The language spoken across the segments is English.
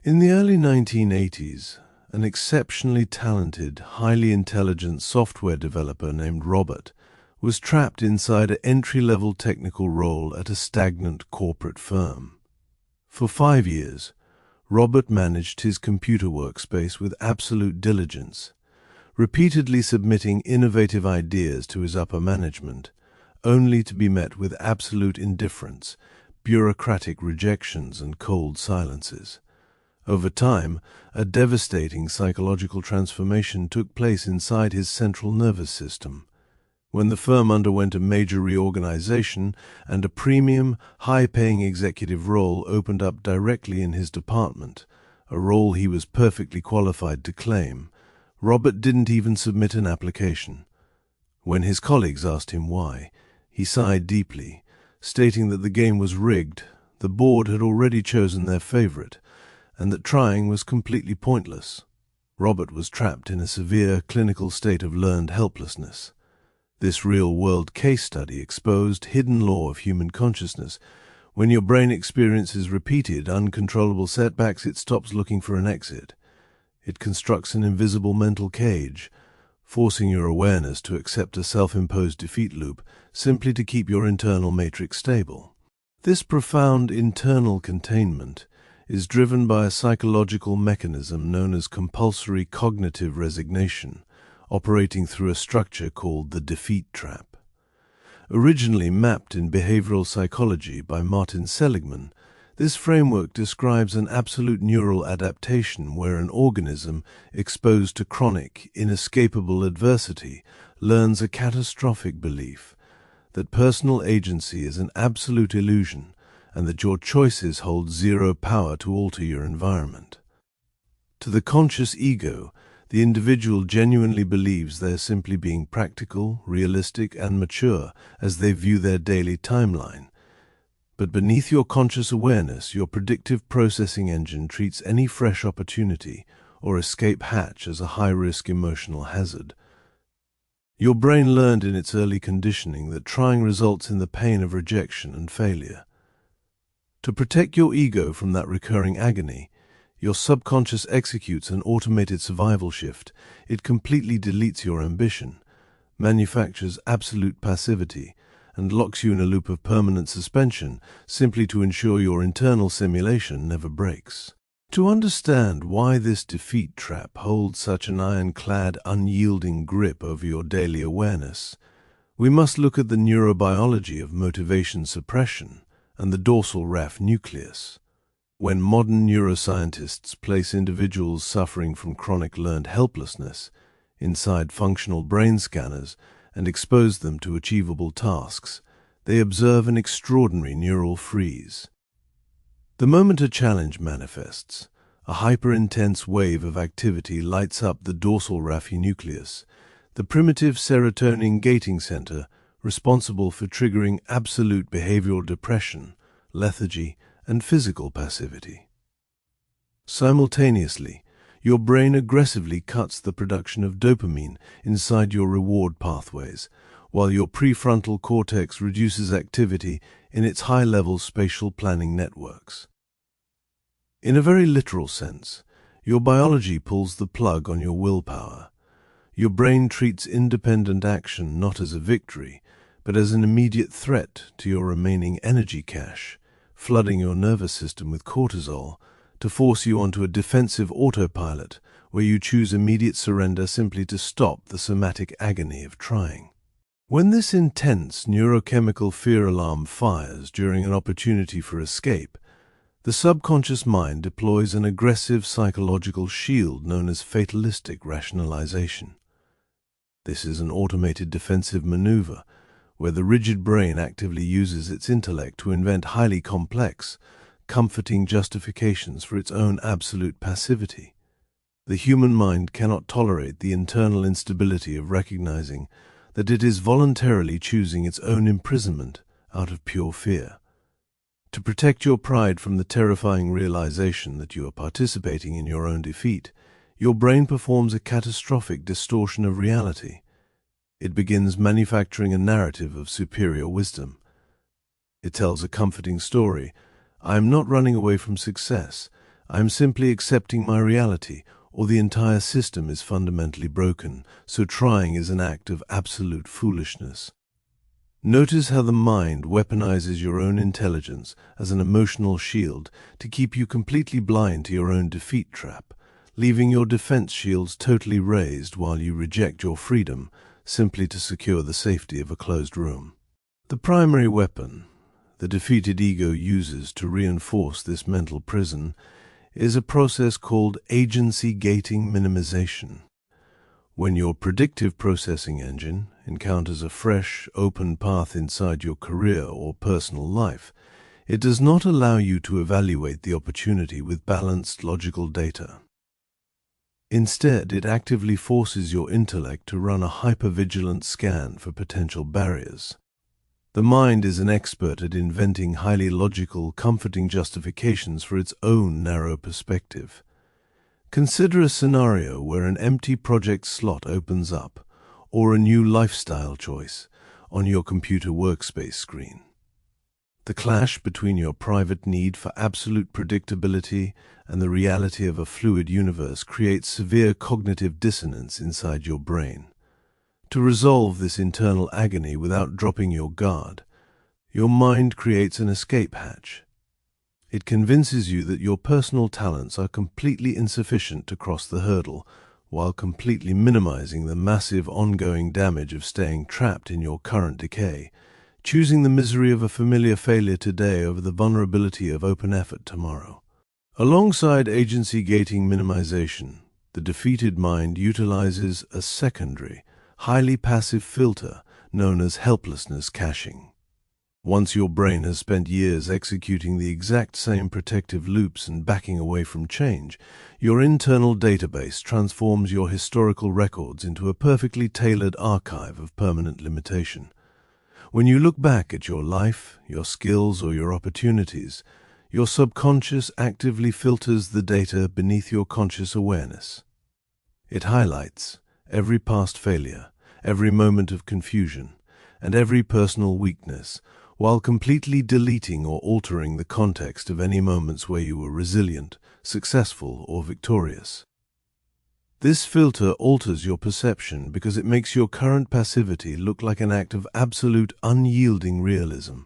In the early 1980s, an exceptionally talented, highly intelligent software developer named Robert was trapped inside an entry-level technical role at a stagnant corporate firm. For 5 years, Robert managed his computer workspace with absolute diligence, repeatedly submitting innovative ideas to his upper management, only to be met with absolute indifference, bureaucratic rejections, and cold silences. Over time, a devastating psychological transformation took place inside his central nervous system. When the firm underwent a major reorganization and a premium, high-paying executive role opened up directly in his department, a role he was perfectly qualified to claim, Robert didn't even submit an application. When his colleagues asked him why, he sighed deeply, stating that the game was rigged, the board had already chosen their favorite, and that trying was completely pointless. Robert was trapped in a severe clinical state of learned helplessness. This real-world case study exposed hidden law of human consciousness. When your brain experiences repeated, uncontrollable setbacks, it stops looking for an exit. It constructs an invisible mental cage, forcing your awareness to accept a self-imposed defeat loop simply to keep your internal matrix stable. This profound internal containment is driven by a psychological mechanism known as compulsory cognitive resignation, operating through a structure called the defeat trap. Originally mapped in behavioral psychology by Martin Seligman, this framework describes an absolute neural adaptation where an organism exposed to chronic, inescapable adversity learns a catastrophic belief that personal agency is an absolute illusion and that your choices hold zero power to alter your environment. To the conscious ego, the individual genuinely believes they are simply being practical, realistic, and mature as they view their daily timeline. But beneath your conscious awareness, your predictive processing engine treats any fresh opportunity or escape hatch as a high-risk emotional hazard. Your brain learned in its early conditioning that trying results in the pain of rejection and failure. To protect your ego from that recurring agony, your subconscious executes an automated survival shift. It completely deletes your ambition, manufactures absolute passivity, and locks you in a loop of permanent suspension simply to ensure your internal simulation never breaks. To understand why this defeat trap holds such an ironclad, unyielding grip over your daily awareness, we must look at the neurobiology of motivation suppression and the dorsal raphe nucleus. When modern neuroscientists place individuals suffering from chronic learned helplessness inside functional brain scanners and expose them to achievable tasks, they observe an extraordinary neural freeze. The moment a challenge manifests, a hyper-intense wave of activity lights up the dorsal raphe nucleus, the primitive serotonin gating center responsible for triggering absolute behavioral depression, lethargy, and physical passivity. Simultaneously, your brain aggressively cuts the production of dopamine inside your reward pathways, while your prefrontal cortex reduces activity in its high-level spatial planning networks. In a very literal sense, your biology pulls the plug on your willpower. Your brain treats independent action not as a victory, but as an immediate threat to your remaining energy cache, flooding your nervous system with cortisol to force you onto a defensive autopilot where you choose immediate surrender simply to stop the somatic agony of trying. When this intense neurochemical fear alarm fires during an opportunity for escape, the subconscious mind deploys an aggressive psychological shield known as fatalistic rationalization. This is an automated defensive maneuver where the rigid brain actively uses its intellect to invent highly complex, comforting justifications for its own absolute passivity. The human mind cannot tolerate the internal instability of recognizing that it is voluntarily choosing its own imprisonment out of pure fear. To protect your pride from the terrifying realization that you are participating in your own defeat, your brain performs a catastrophic distortion of reality. It begins manufacturing a narrative of superior wisdom. It tells a comforting story. I am not running away from success. I am simply accepting my reality, or the entire system is fundamentally broken, so trying is an act of absolute foolishness. Notice how the mind weaponizes your own intelligence as an emotional shield to keep you completely blind to your own defeat trap, leaving your defense shields totally raised while you reject your freedom simply to secure the safety of a closed room. The primary weapon the defeated ego uses to reinforce this mental prison is a process called agency-gating minimization. When your predictive processing engine encounters a fresh, open path inside your career or personal life, it does not allow you to evaluate the opportunity with balanced logical data. Instead, it actively forces your intellect to run a hypervigilant scan for potential barriers. The mind is an expert at inventing highly logical, comforting justifications for its own narrow perspective. Consider a scenario where an empty project slot opens up, or a new lifestyle choice on your computer workspace screen. The clash between your private need for absolute predictability and the reality of a fluid universe creates severe cognitive dissonance inside your brain. To resolve this internal agony without dropping your guard, your mind creates an escape hatch. It convinces you that your personal talents are completely insufficient to cross the hurdle, while completely minimizing the massive ongoing damage of staying trapped in your current decay, choosing the misery of a familiar failure today over the vulnerability of open effort tomorrow. Alongside agency-gating minimization, the defeated mind utilizes a secondary, highly passive filter known as helplessness caching. Once your brain has spent years executing the exact same protective loops and backing away from change, your internal database transforms your historical records into a perfectly tailored archive of permanent limitation. When you look back at your life, your skills, or your opportunities, your subconscious actively filters the data beneath your conscious awareness. It highlights every past failure, every moment of confusion, and every personal weakness, while completely deleting or altering the context of any moments where you were resilient, successful, or victorious. This filter alters your perception because it makes your current passivity look like an act of absolute unyielding realism.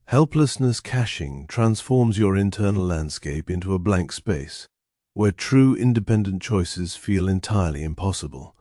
Helplessness caching transforms your internal landscape into a blank space, where true independent choices feel entirely impossible,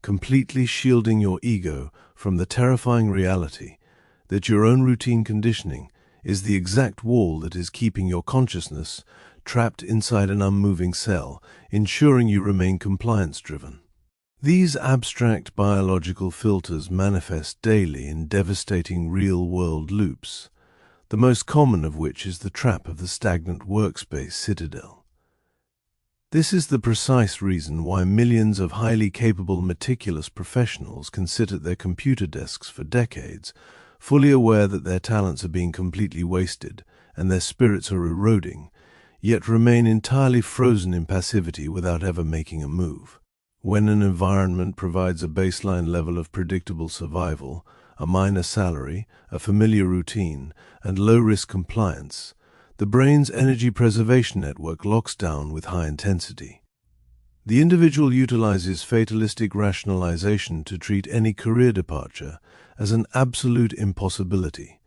completely shielding your ego from the terrifying reality that your own routine conditioning is the exact wall that is keeping your consciousness trapped inside an unmoving cell, ensuring you remain compliance-driven. These abstract biological filters manifest daily in devastating real-world loops, the most common of which is the trap of the stagnant workspace citadel. This is the precise reason why millions of highly capable, meticulous professionals can sit at their computer desks for decades, fully aware that their talents are being completely wasted and their spirits are eroding, yet remain entirely frozen in passivity without ever making a move. When an environment provides a baseline level of predictable survival, a minor salary, a familiar routine, and low-risk compliance, the brain's energy preservation network locks down with high intensity. The individual utilizes fatalistic rationalization to treat any career departure as an absolute impossibility.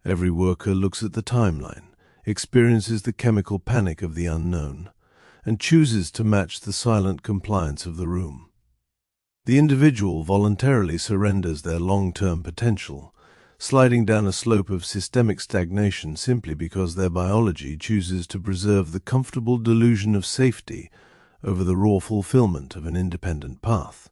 Every worker looks at the timeline, experiences the chemical panic of the unknown, and chooses to match the silent compliance of the room. The individual voluntarily surrenders their long-term potential, sliding down a slope of systemic stagnation simply because their biology chooses to preserve the comfortable delusion of safety over the raw fulfillment of an independent path.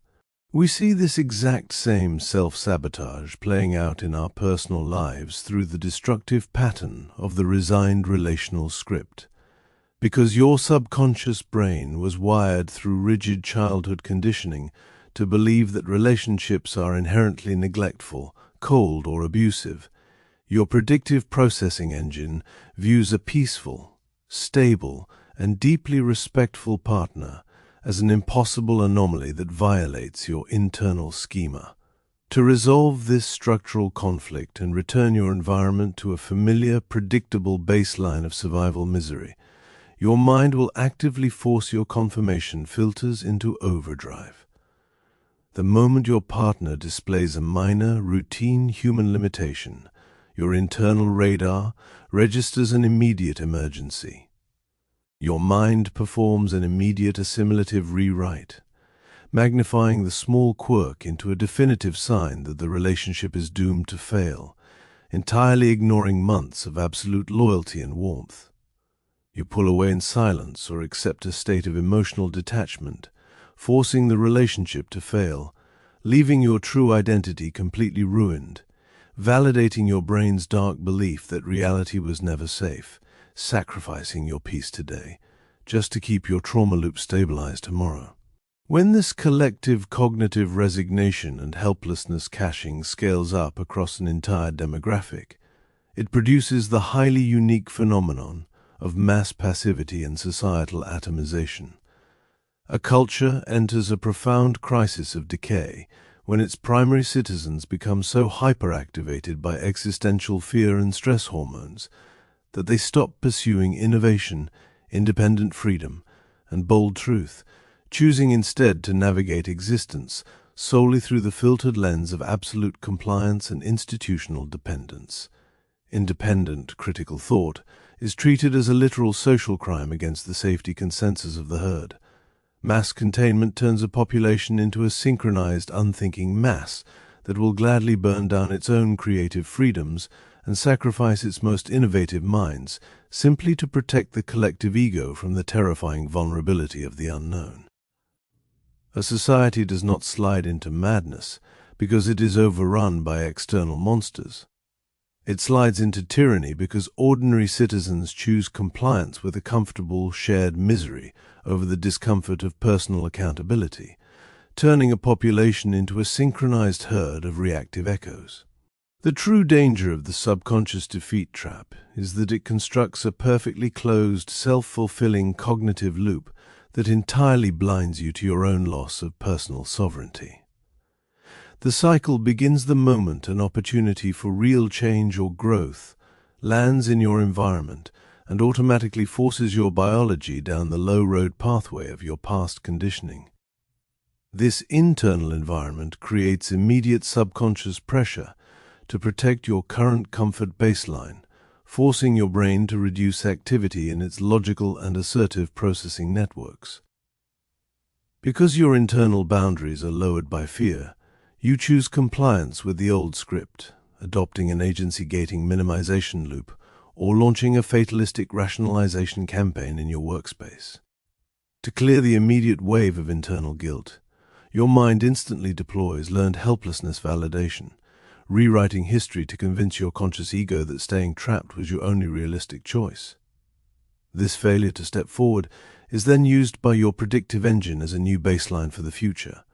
We see this exact same self-sabotage playing out in our personal lives through the destructive pattern of the resigned relational script. Because your subconscious brain was wired through rigid childhood conditioning to believe that relationships are inherently neglectful, cold, or abusive, your predictive processing engine views a peaceful, stable, and deeply respectful partner as an impossible anomaly that violates your internal schema. To resolve this structural conflict and return your environment to a familiar, predictable baseline of survival misery, your mind will actively force your confirmation filters into overdrive. The moment your partner displays a minor, routine human limitation, your internal radar registers an immediate emergency. Your mind performs an immediate assimilative rewrite, magnifying the small quirk into a definitive sign that the relationship is doomed to fail, entirely ignoring months of absolute loyalty and warmth. You pull away in silence or accept a state of emotional detachment, forcing the relationship to fail, leaving your true identity completely ruined, validating your brain's dark belief that reality was never safe, sacrificing your peace today, just to keep your trauma loop stabilized tomorrow. When this collective cognitive resignation and helplessness caching scales up across an entire demographic, it produces the highly unique phenomenon of mass passivity and societal atomization. A culture enters a profound crisis of decay when its primary citizens become so hyperactivated by existential fear and stress hormones that they stop pursuing innovation, independent freedom, and bold truth, choosing instead to navigate existence solely through the filtered lens of absolute compliance and institutional dependence. Independent critical thought is treated as a literal social crime against the safety consensus of the herd. Mass containment turns a population into a synchronized, unthinking mass that will gladly burn down its own creative freedoms and sacrifice its most innovative minds simply to protect the collective ego from the terrifying vulnerability of the unknown. A society does not slide into madness because it is overrun by external monsters. It slides into tyranny because ordinary citizens choose compliance with a comfortable, shared misery over the discomfort of personal accountability, turning a population into a synchronized herd of reactive echoes. The true danger of the subconscious defeat trap is that it constructs a perfectly closed, self-fulfilling cognitive loop that entirely blinds you to your own loss of personal sovereignty. The cycle begins the moment an opportunity for real change or growth lands in your environment and automatically forces your biology down the low-road pathway of your past conditioning. This internal environment creates immediate subconscious pressure to protect your current comfort baseline, forcing your brain to reduce activity in its logical and assertive processing networks. Because your internal boundaries are lowered by fear, you choose compliance with the old script, adopting an agency-gating minimization loop, or launching a fatalistic rationalization campaign in your workspace. To clear the immediate wave of internal guilt, your mind instantly deploys learned helplessness validation, rewriting history to convince your conscious ego that staying trapped was your only realistic choice. This failure to step forward is then used by your predictive engine as a new baseline for the future,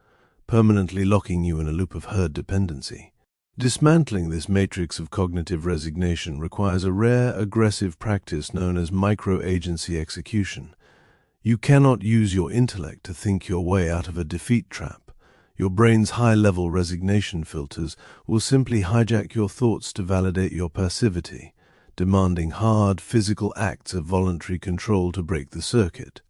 permanently locking you in a loop of herd dependency. Dismantling this matrix of cognitive resignation requires a rare, aggressive practice known as micro-agency execution. You cannot use your intellect to think your way out of a defeat trap. Your brain's high-level resignation filters will simply hijack your thoughts to validate your passivity, demanding hard, physical acts of voluntary control to break the circuit.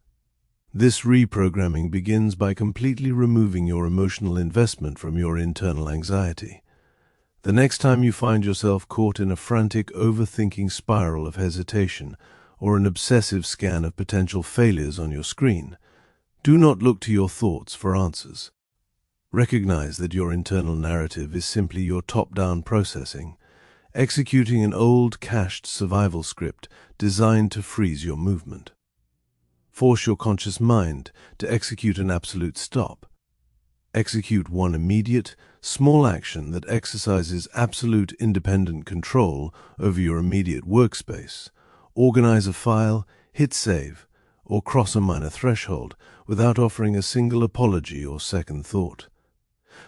This reprogramming begins by completely removing your emotional investment from your internal anxiety. The next time you find yourself caught in a frantic, overthinking spiral of hesitation or an obsessive scan of potential failures on your screen, do not look to your thoughts for answers. Recognize that your internal narrative is simply your top-down processing, executing an old, cached survival script designed to freeze your movement. Force your conscious mind to execute an absolute stop. Execute one immediate, small action that exercises absolute independent control over your immediate workspace. Organize a file, hit save, or cross a minor threshold without offering a single apology or second thought.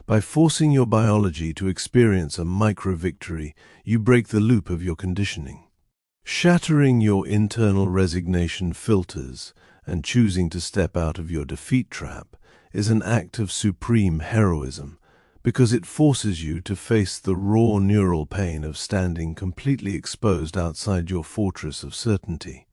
By forcing your biology to experience a micro-victory, you break the loop of your conditioning. Shattering your internal resignation filters and choosing to step out of your defeat trap is an act of supreme heroism because it forces you to face the raw neural pain of standing completely exposed outside your fortress of certainty.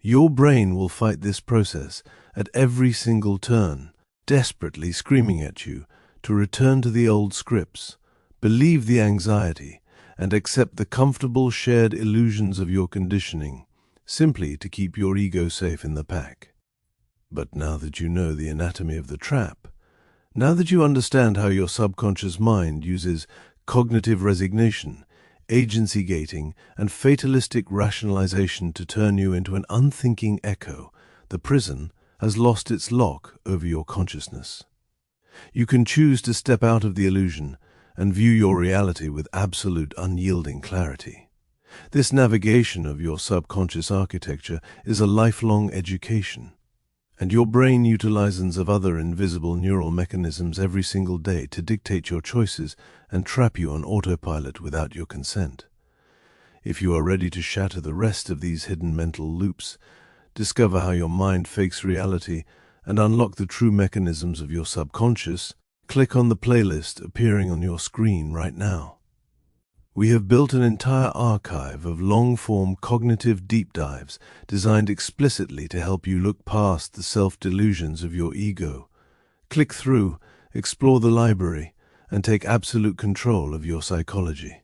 Your brain will fight this process at every single turn, desperately screaming at you to return to the old scripts, believe the anxiety, and accept the comfortable shared illusions of your conditioning, simply to keep your ego safe in the pack. But now that you know the anatomy of the trap, now that you understand how your subconscious mind uses cognitive resignation, agency gating, and fatalistic rationalization to turn you into an unthinking echo, the prison has lost its lock over your consciousness. You can choose to step out of the illusion and view your reality with absolute unyielding clarity. This navigation of your subconscious architecture is a lifelong education, and your brain utilizes of other invisible neural mechanisms every single day to dictate your choices and trap you on autopilot without your consent. If you are ready to shatter the rest of these hidden mental loops, discover how your mind fakes reality, and unlock the true mechanisms of your subconscious, click on the playlist appearing on your screen right now. We have built an entire archive of long-form cognitive deep dives designed explicitly to help you look past the self-delusions of your ego. Click through, explore the library, and take absolute control of your psychology.